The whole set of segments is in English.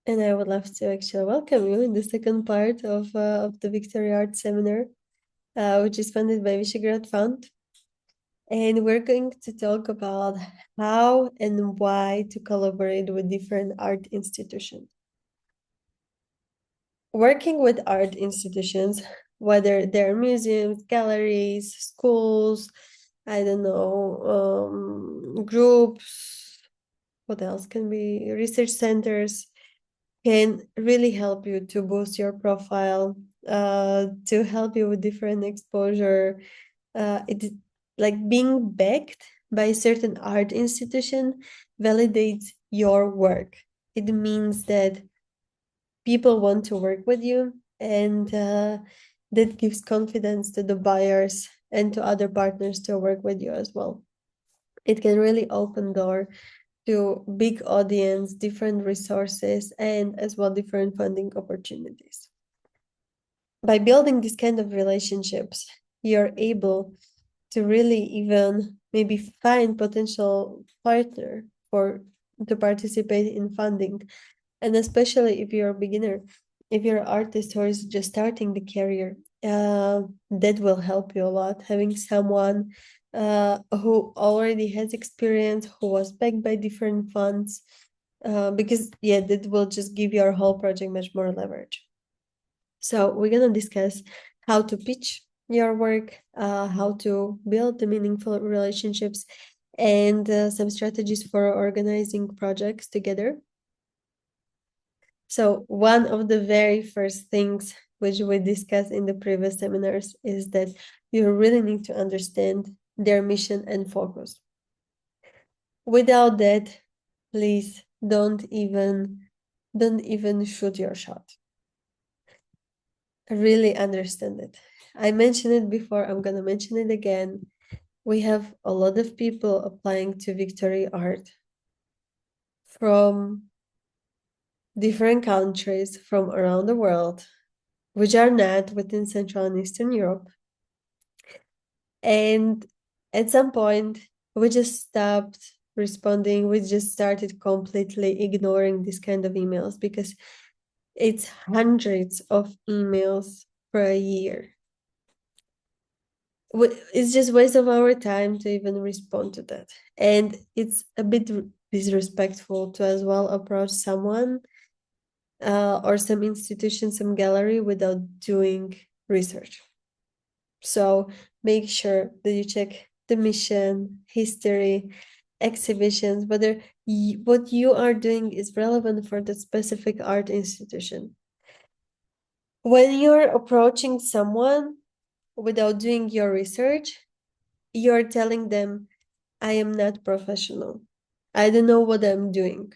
And I would love to actually welcome you in the second part of the Victory Art Seminar, which is funded by Visegrad Fund. And we're going to talk about how and why to collaborate with different art institutions. Working with art institutions, whether they're museums, galleries, schools, I don't know, groups, what else can be research centers, can really help you to boost your profile, to help you with different exposure. It like being backed by a certain art institution validates your work. It means that people want to work with you, and that gives confidence to the buyers and to other partners to work with you as well. It can really open door to big audience, different resources, and as well different funding opportunities. By building this kind of relationships, you're able to really even maybe find potential partner for to participate in funding. And especially if you're a beginner, if you're an artist who is just starting the career, that will help you a lot. Having someone who already has experience, who was backed by different funds, because yeah, that will just give your whole project much more leverage. So we're gonna discuss how to pitch your work, how to build the meaningful relationships, and some strategies for organizing projects together. So one of the very first things which we discussed in the previous seminars is that you really need to understand their mission and focus. Without that, please don't even shoot your shot. Really understand it. I mentioned it before, I'm gonna mention it again. We have a lot of people applying to Victory Art from different countries from around the world, which are not within Central and Eastern Europe. And at some point, we just stopped responding. We just started completely ignoring this kind of emails because it's hundreds of emails per year. It's just waste of our time to even respond to that. And it's a bit disrespectful to as well approach someone or some institution, some gallery without doing research. So make sure that you check the mission, history, exhibitions, whether what you are doing is relevant for the specific art institution. When you're approaching someone without doing your research, you're telling them, I am not professional. I don't know what I'm doing.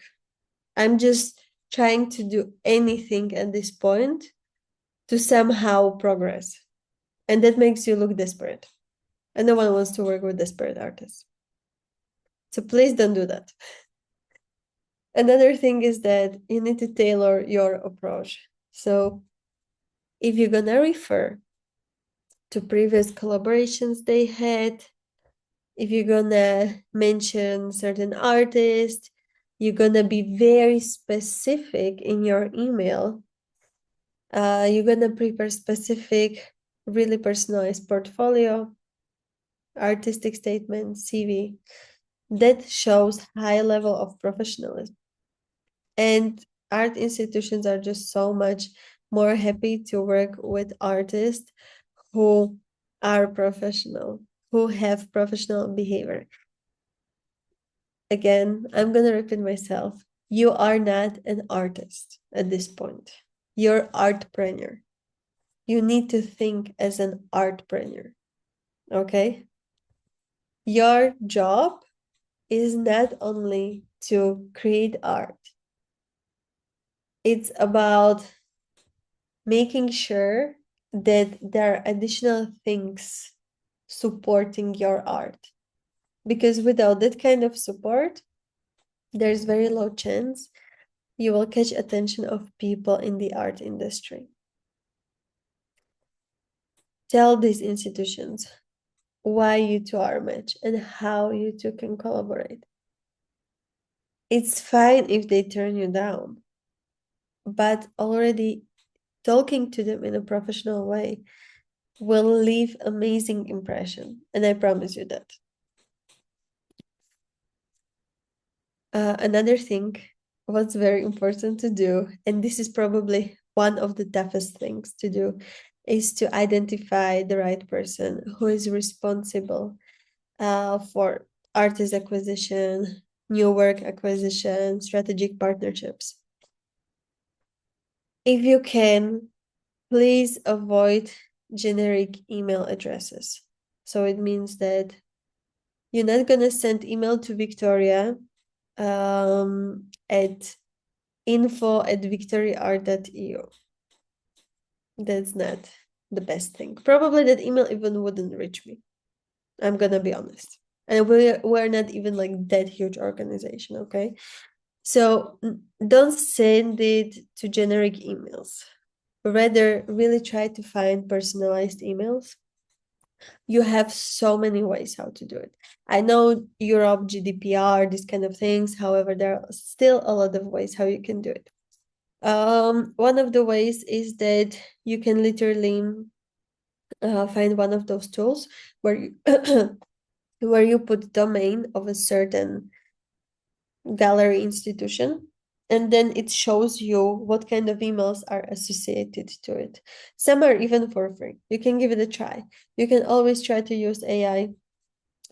I'm just trying to do anything at this point to somehow progress. And that makes you look desperate. And no one wants to work with desperate artists. So please don't do that. Another thing is that you need to tailor your approach. So if you're gonna refer to previous collaborations they had, if you're gonna mention certain artists, you're gonna be very specific in your email. You're gonna prepare specific, really personalized portfolio, artistic statement, CV that shows high level of professionalism. And art institutions are just so much more happy to work with artists who are professional, who have professional behavior. Again, I'm going to repeat myself. You are not an artist at this point. You're artpreneur. You need to think as an artpreneur. Okay? Your job is not only to create art. It's about making sure that there are additional things supporting your art. Because without that kind of support, there's very low chance you will catch attention of people in the art industry. Tell these institutions why you two are a match and how you two can collaborate. It's fine if they turn you down. but already talking to them in a professional way will leave amazing impression, and I promise you that. Another thing what's very important to do, and this is probably one of the toughest things to do, is to identify the right person who is responsible for artist acquisition, new work acquisition, strategic partnerships. If you can, please avoid generic email addresses. So it means that you're not gonna send email to Victoria at info@victoriaart.eu. That's not the best thing. Probably that email even wouldn't reach me. I'm gonna be honest. And we're not even like that huge organization, okay? So don't send it to generic emails. Rather, really try to find personalized emails. You have so many ways how to do it. I know Europe, GDPR, these kind of things. However, there are still a lot of ways how you can do it. One of the ways is that you can literally find one of those tools where you where you put domain of a certain gallery institution, and then it shows you what kind of emails are associated to it. Some are even for free. You can give it a try. You can always try to use AI.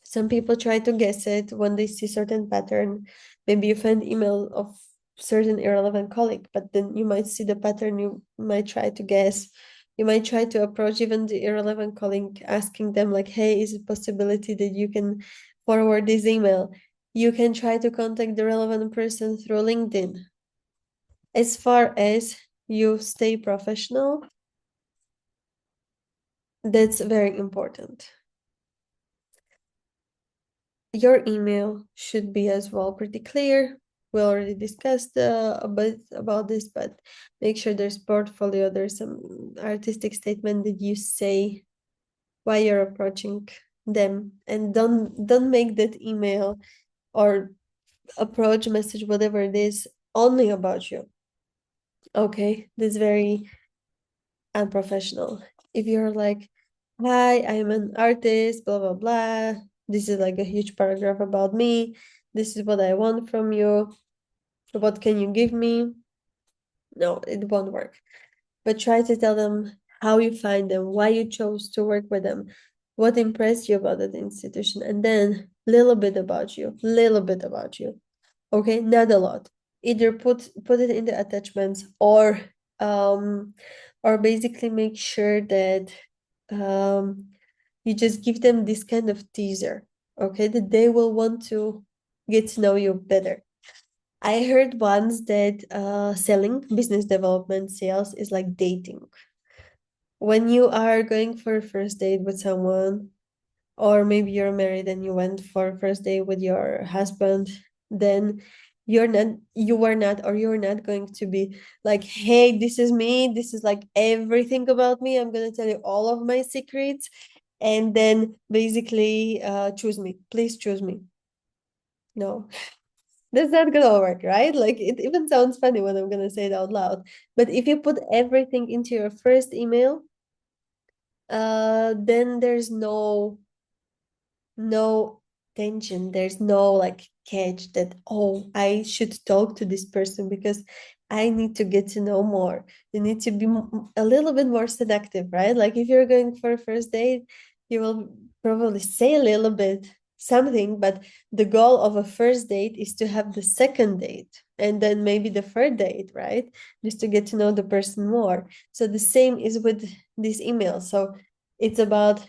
Some people try to guess it when they see certain pattern. Maybe you find email of certain irrelevant colleague, but then you might see the pattern, you might try to guess. You might try to approach even the irrelevant colleague, asking them like, hey, is it possibility that you can forward this email? You can try to contact the relevant person through LinkedIn. As far as you stay professional, that's very important. Your email should be as well pretty clear. We already discussed a bit about this, but make sure there's portfolio, there's some artistic statement that you say why you're approaching them, and don't make that email or approach message, whatever it is, only about you. Okay, this is very unprofessional. If you're like, hi, I'm an artist, blah blah blah, this is like a huge paragraph about me, this is what I want from you, what can you give me? No, it won't work. But try to tell them how you find them, why you chose to work with them, what impressed you about that institution, and then little bit about you, okay, not a lot. Either put it in the attachments, um or basically make sure that you just give them this kind of teaser, okay, that they will want to get to know you better. I heard once that selling, business development, sales is like dating. When you are going for a first date with someone, or maybe you're married and you went for a first date with your husband, then you're not going to be like, hey, this is me, this is like everything about me, I'm going to tell you all of my secrets, and then basically choose me, please choose me. No, that's not gonna work, right? Like it even sounds funny when I'm gonna say it out loud. But if you put everything into your first email, then there's no tension. There's no like catch that, oh, I should talk to this person because I need to get to know more. You need to be a little bit more seductive, right? Like if you're going for a first date, you will probably say a little bit something, but the goal of a first date is to have the second date and then maybe the third date, right? Just to get to know the person more. So the same is with this email. So it's about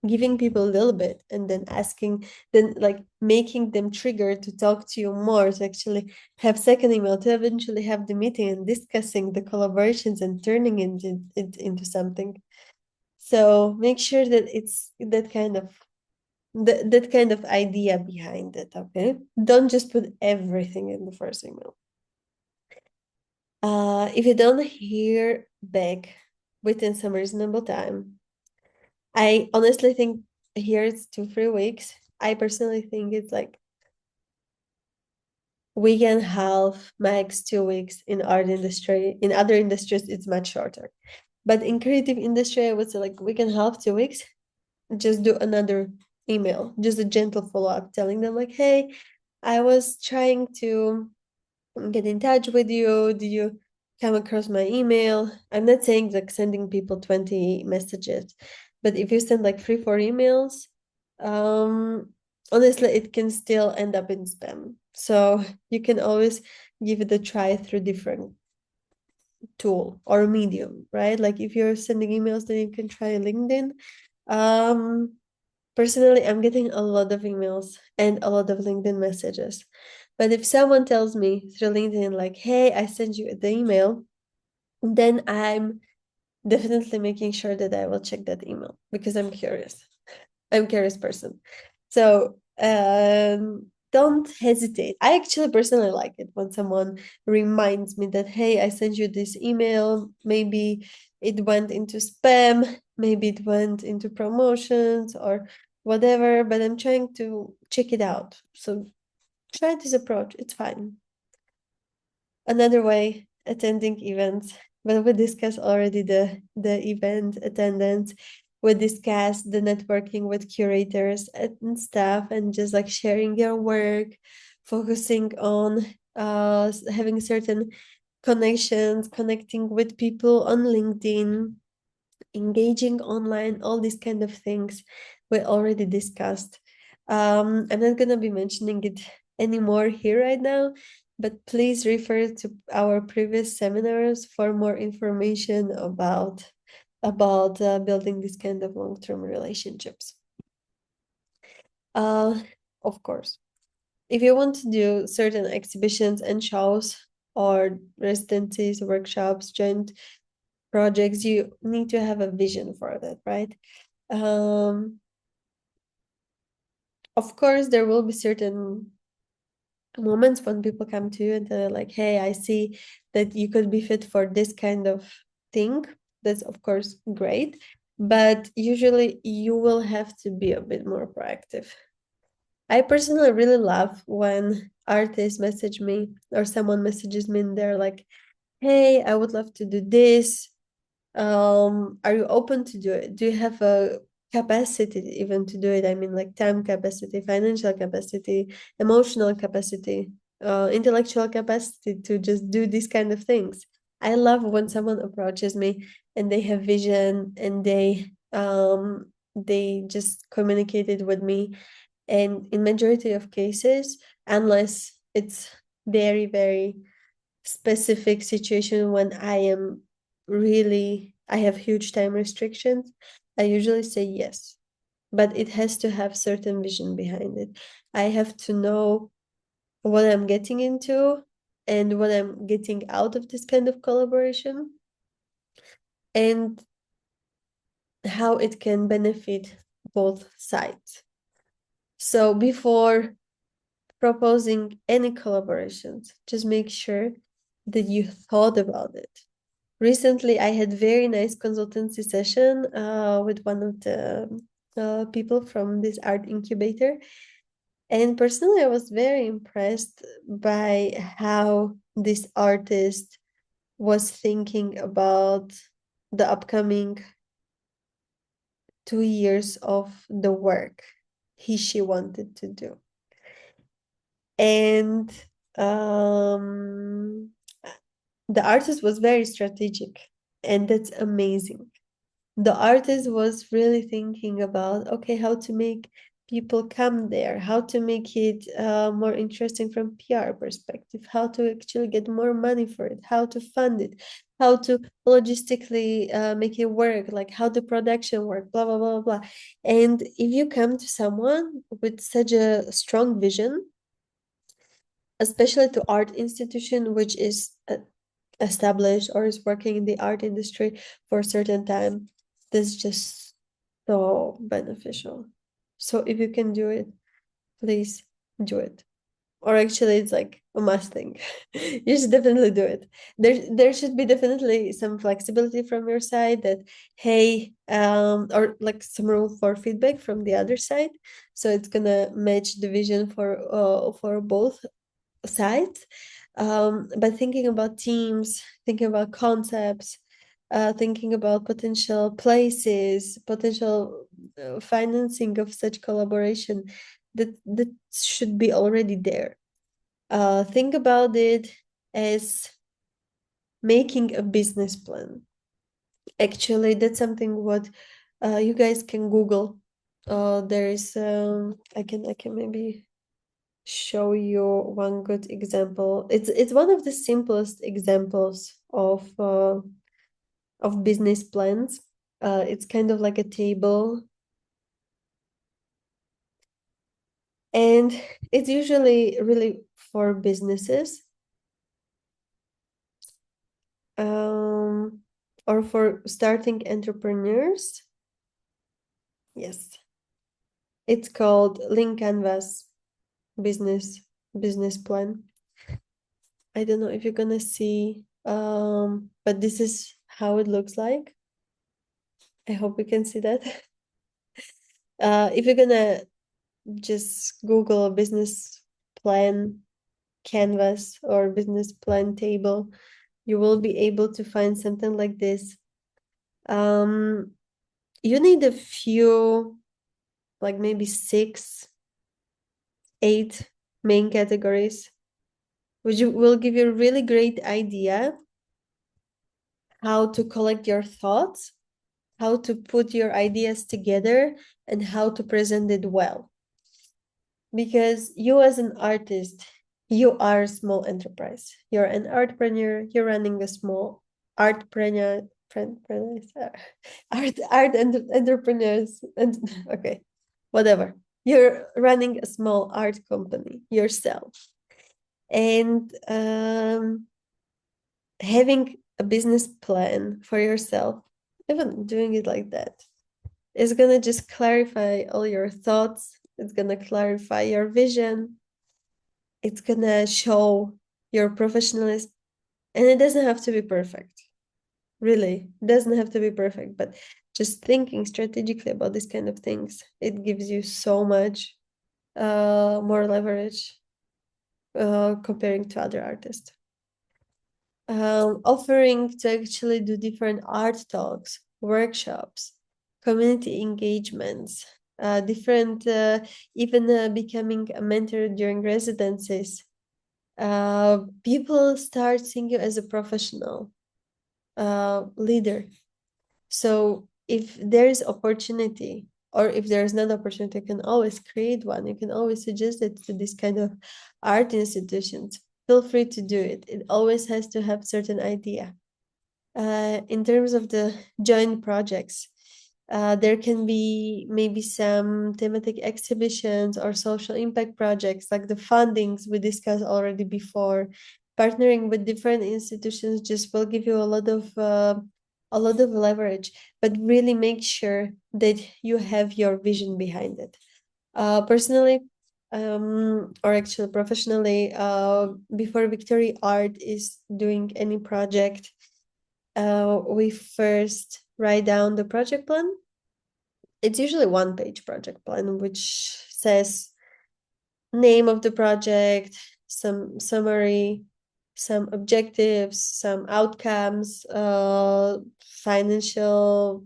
giving people a little bit and then asking, then like making them trigger to talk to you more, to actually have second email, to eventually have the meeting and discussing the collaborations and turning it into something. So make sure that it's that kind of idea behind it. Okay, don't just put everything in the first email. If you don't hear back within some reasonable time, I honestly think here it's 2 3 weeks. I personally think it's like week and a half, max 2 weeks in art industry. In other industries, it's much shorter. But in creative industry, I would say like week and a half, 2 weeks, just do another email, just a gentle follow-up, telling them like, hey, I was trying to get in touch with you. Did you come across my email? I'm not saying like sending people 20 messages, but if you send like 3, 4 emails, um, honestly, it can still end up in spam. So you can always give it a try through different tool or medium, right? Like if you're sending emails, then you can try LinkedIn. Um, Personally, I'm getting a lot of emails and a lot of LinkedIn messages. But if someone tells me through LinkedIn, like, hey, I sent you the email, then I'm definitely making sure that I will check that email because I'm curious. I'm a curious person. So don't hesitate. I actually personally like it when someone reminds me that, hey, I sent you this email. Maybe it went into spam, maybe it went into promotions or whatever, but I'm trying to check it out. So try this approach. It's fine. Another way, attending events. But we discussed already the event attendance. We discussed the networking with curators and staff, and just like sharing your work, focusing on having certain connections, connecting with people on LinkedIn, engaging online, all these kind of things we already discussed. I'm not gonna be mentioning it anymore here right now, but please refer to our previous seminars for more information about building this kind of long-term relationships. Uh, of course, if you want to do certain exhibitions and shows or residencies, workshops, joint projects, you need to have a vision for that, right? Um, of course, there will be certain moments when people come to you and they're like, hey, I see that you could be fit for this kind of thing. That's, of course, great. But usually you will have to be a bit more proactive. I personally really love when artists message me or someone messages me and they're like, hey, I would love to do this. Are you open to do it? Do you have a capacity even to do it? I mean, like time capacity, financial capacity, emotional capacity, intellectual capacity to just do these kind of things. I love when someone approaches me and they have vision and they just communicated with me. And in majority of cases, unless it's very, very specific situation when I have huge time restrictions, I usually say yes. But it has to have certain vision behind it. I have to know what I'm getting into and what I'm getting out of this kind of collaboration and how it can benefit both sides. So before proposing any collaborations, just make sure that you thought about it. Recently, I had very nice consultancy session with one of the people from this art incubator. And personally, I was very impressed by how this artist was thinking about the upcoming 2 years of the work she wanted to do. And um, the artist was very strategic, and that's amazing. The artist was really thinking about, okay, how to make people come there, how to make it more interesting from PR perspective, how to actually get more money for it, how to fund it, how to logistically make it work, like how the production work, blah, blah, blah, blah. And if you come to someone with such a strong vision, especially to art institution, which is established or is working in the art industry for a certain time, this is just so beneficial. So if you can do it, please do it. Or actually, it's like a must thing. You should definitely do it. There should be definitely some flexibility from your side that, hey, or like some room for feedback from the other side. So it's gonna match the vision for both sides, but thinking about teams, thinking about concepts, thinking about potential places, potential financing of such collaboration, that should be already there. Think about it as making a business plan. Actually, that's something what you guys can Google. There is I can maybe show you one good example. It's one of the simplest examples of business plans. It's kind of like a table, and it's usually really for businesses, or for starting entrepreneurs. Yes, it's called Link Canvas business business plan. I don't know if you're gonna see, but this is how it looks like. I hope you can see that. If you're gonna just Google business plan canvas or business plan table, you will be able to find something like this. You need a few, like maybe 6, 8 main categories, which will give you a really great idea how to collect your thoughts, how to put your ideas together, and how to present it well. Because you as an artist, you are a small enterprise. You're an entrepreneur, you're running a small artpreneur, art entrepreneurs, and okay, whatever. You're running a small art company yourself. And having a business plan for yourself, even doing it like that, is gonna just clarify all your thoughts. It's gonna clarify your vision. It's gonna show your professionalism. And it doesn't have to be perfect. Really, it doesn't have to be perfect, but just thinking strategically about these kind of things, it gives you so much more leverage comparing to other artists. Offering to actually do different art talks, workshops, community engagements, different, even becoming a mentor during residencies. People start seeing you as a professional leader. So if there is opportunity, or if there is not opportunity, you can always create one. You can always suggest it to this kind of art institutions. Feel free to do it. It always has to have certain idea. In terms of the joint projects, there can be maybe some thematic exhibitions or social impact projects, like the fundings we discussed already before. Partnering with different institutions just will give you a lot of leverage, but really make sure that you have your vision behind it. Personally, or actually professionally, before Victory Art is doing any project, we first write down the project plan. It's usually 1-page project plan, which says name of the project, some summary, some objectives, some outcomes, financial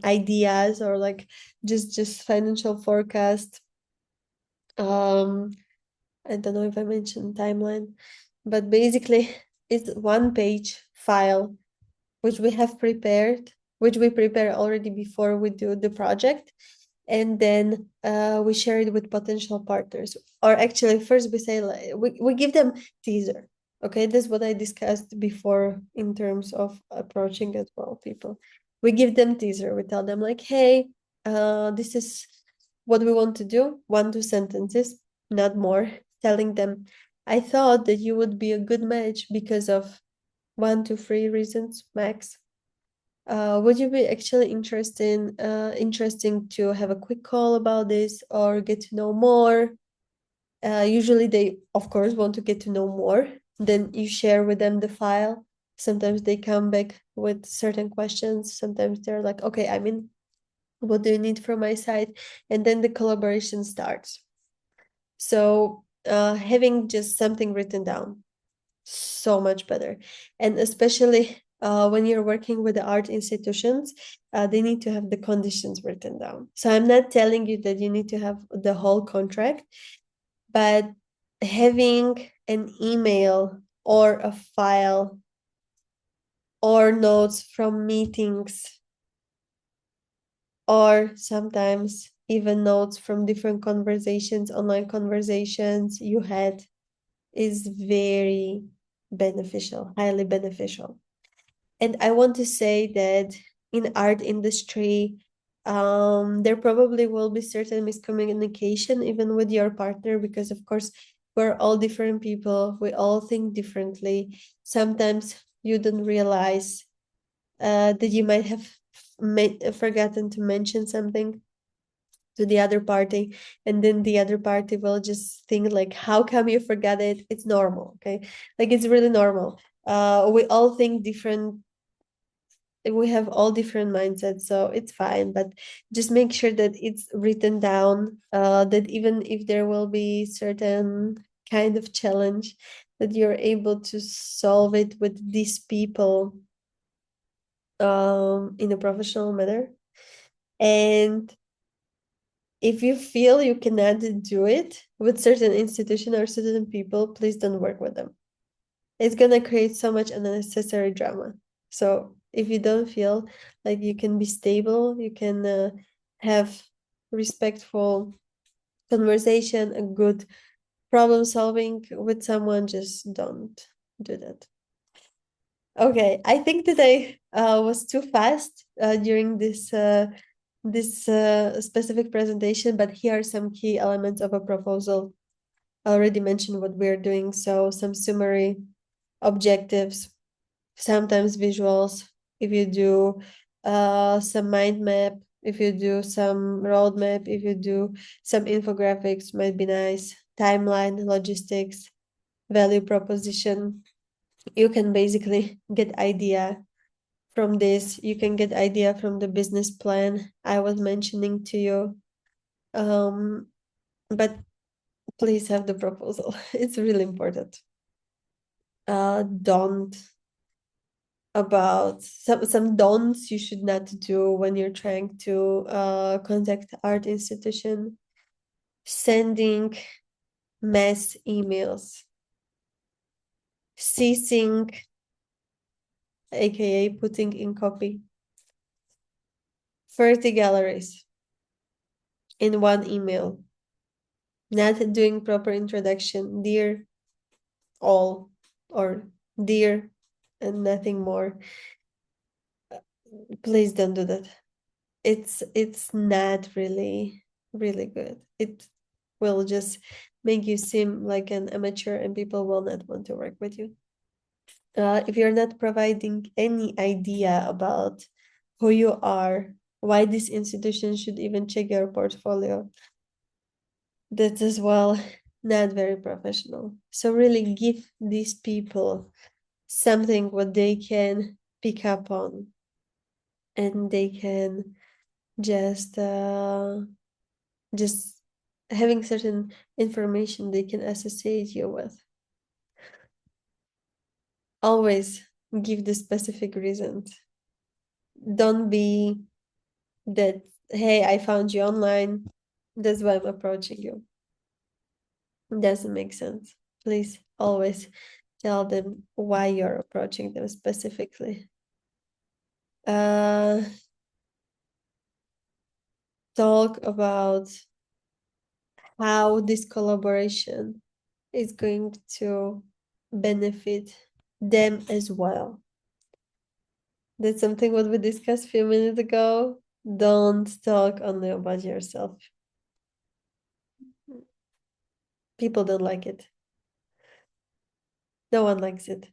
ideas, or like just financial forecast. I don't know if I mentioned timeline, but basically it's 1-page file which we have prepared, which we prepare already before we do the project. And then we share it with potential partners. Or actually, first we say, like, we give them teaser. Okay, this is what I discussed before in terms of approaching as well people. We give them teaser. We tell them like, hey, this is what we want to do. 1-2 sentences, not more. Telling them, I thought that you would be a good match because of 1 to 3 reasons max. Would you be actually interesting to have a quick call about this or get to know more? Usually they, of course, want to get to know more. Then you share with them the file. Sometimes they come back with certain questions. Sometimes they're like, okay, I'm in. What do you need from my side? And then the collaboration starts. So having just something written down so much better. And especially when you're working with the art institutions, they need to have the conditions written down. So I'm not telling you that you need to have the whole contract, but having an email or a file or notes from meetings or sometimes even notes from different conversations, online conversations you had, is very beneficial, highly beneficial. And I want to say that in art industry, there probably will be certain miscommunication even with your partner, because of course we're all different people, we all think differently. Sometimes you don't realize that you might have forgotten to mention something to the other party, and then the other party will just think like, how come you forgot it? It's normal. Okay, like it's really normal. We all think different, we have all different mindsets, so it's fine, but just make sure that it's written down, that even if there will be certain kind of challenge, that you're able to solve it with these people in a professional manner. And if you feel you cannot do it with certain institution or certain people, please don't work with them. It's gonna create so much unnecessary drama. So if you don't feel like you can be stable, you can have respectful conversation, a good problem solving with someone, just don't do that. Okay, I think that I was too fast during this specific presentation, but here are some key elements of a proposal. I already mentioned what we're doing, so some summary, objectives, sometimes visuals. If you do some mind map, if you do some roadmap, if you do some infographics, might be nice. Timeline, logistics, value proposition. You can basically get idea from this. You can get idea from the business plan I was mentioning to you. But please have the proposal. It's really important. Don't about some don'ts you should not do when you're trying to contact art institution. Sending mass emails, ceasing, aka putting in copy 30 galleries in one email, not doing proper introduction, dear all, or dear and nothing more. Please don't do that. It's not really good. It will just make you seem like an amateur and people will not want to work with you. If you're not providing any idea about who you are, why this institution should even check your portfolio, that's as well not very professional. So really give these people something what they can pick up on, and they can just just having certain information they can associate you with. Always give the specific reasons. Don't be that, hey, I found you online, that's why I'm approaching you. It doesn't make sense. Please always tell them why you're approaching them specifically. Talk about how this collaboration is going to benefit them as well. That's something what we discussed a few minutes ago. Don't talk only about yourself. People don't like it. No one likes it.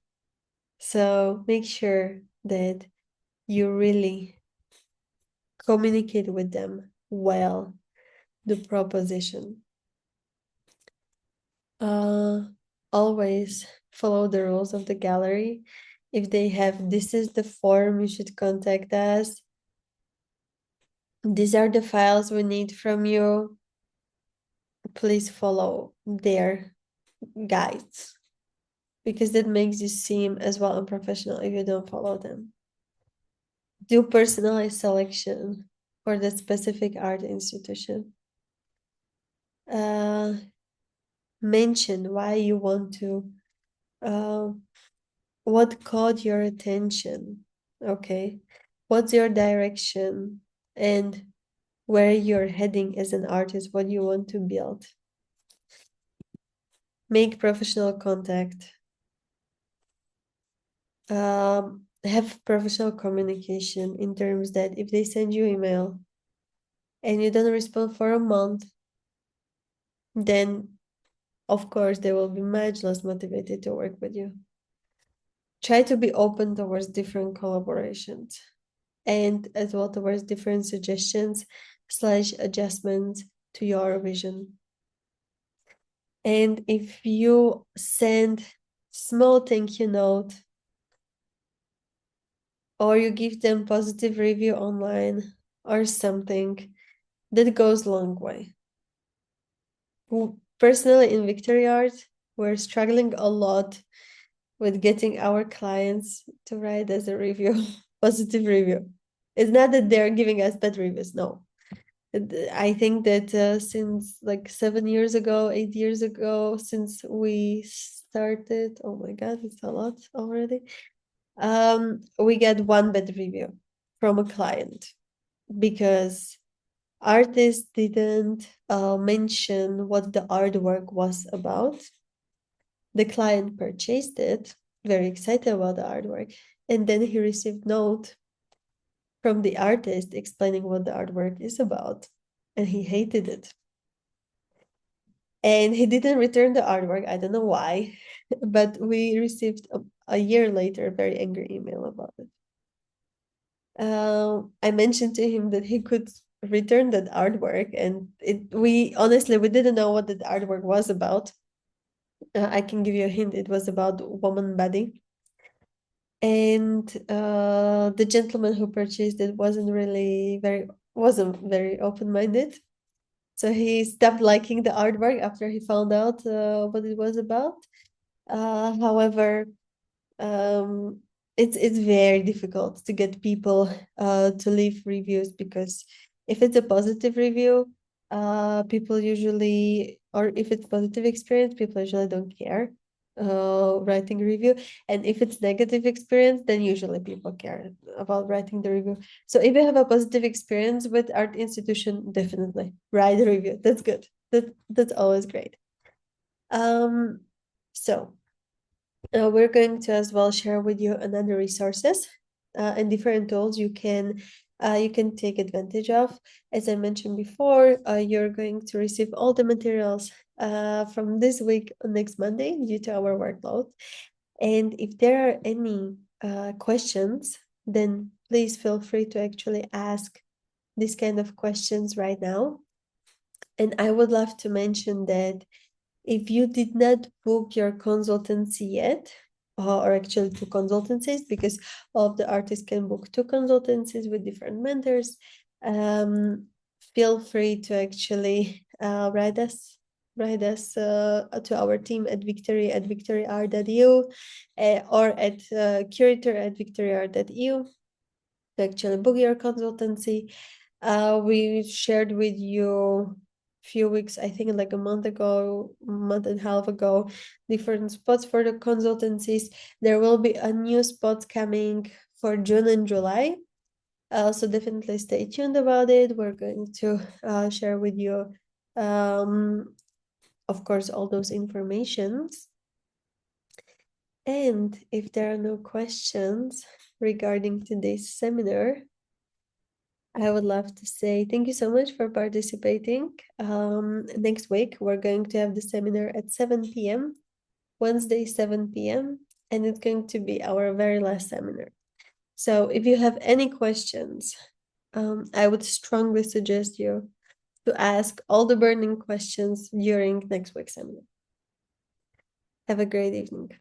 So make sure that you really communicate with them well the proposition. Always follow the rules of the gallery. If they have, this is the form you should contact us, these are the files we need from you, please follow their guides, because that makes you seem as well unprofessional if you don't follow them. Do personalized selection for the specific art institution. Uh, Mention why you want to, uh, what caught your attention, okay? What's your direction and where you're heading as an artist, what you want to build. Make professional contact. Have professional communication in terms that if they send you email and you don't respond for a month, then of course they will be much less motivated to work with you. Try to be open towards different collaborations and as well towards different suggestions / adjustments to your vision. And if you send small thank you note or you give them positive review online or something, that goes a long way. Personally, in Victory Art, we're struggling a lot with getting our clients to write as a review, positive review. It's not that they're giving us bad reviews, no. I think that since like 7 years ago, 8 years ago, since we started, oh my God, it's a lot already. We get one bad review from a client because artist didn't mention what the artwork was about. The client purchased it, very excited about the artwork, and then he received note from the artist explaining what the artwork is about, and he hated it. And he didn't return the artwork. I don't know why, but we received a year later a very angry email about it. I mentioned to him that he could return that artwork, and we honestly we didn't know what that artwork was about. I can give you a hint. It was about woman body, and the gentleman who purchased it wasn't very open-minded. So he stopped liking the artwork after he found out what it was about. However, um, it's very difficult to get people to leave reviews, because if it's a positive review, people usually, or if it's positive experience, people usually don't care writing a review. And if it's negative experience, then usually people care about writing the review. So if you have a positive experience with art institution, definitely write a review. That's good. That's always great. So we're going to as well share with you another resources and different tools you can take advantage of. As I mentioned before, you're going to receive all the materials from this week on next Monday due to our workload. And if there are any questions, then please feel free to actually ask these kind of questions right now. And I would love to mention that if you did not book your consultancy yet, or actually 2 consultancies, because all of the artists can book 2 consultancies with different mentors, feel free to actually write us to our team at victoryart.eu or at curator@victoryart.eu to actually book your consultancy. We shared with you few weeks, I think like a month and a half ago, different spots for the consultancies. There will be a new spot coming for June and July. So definitely stay tuned about it. We're going to share with you, of course, all those informations. And if there are no questions regarding today's seminar, I would love to say thank you so much for participating. Next week, we're going to have the seminar at 7 p.m., Wednesday, 7 p.m., and it's going to be our very last seminar. So if you have any questions, I would strongly suggest you to ask all the burning questions during next week's seminar. Have a great evening.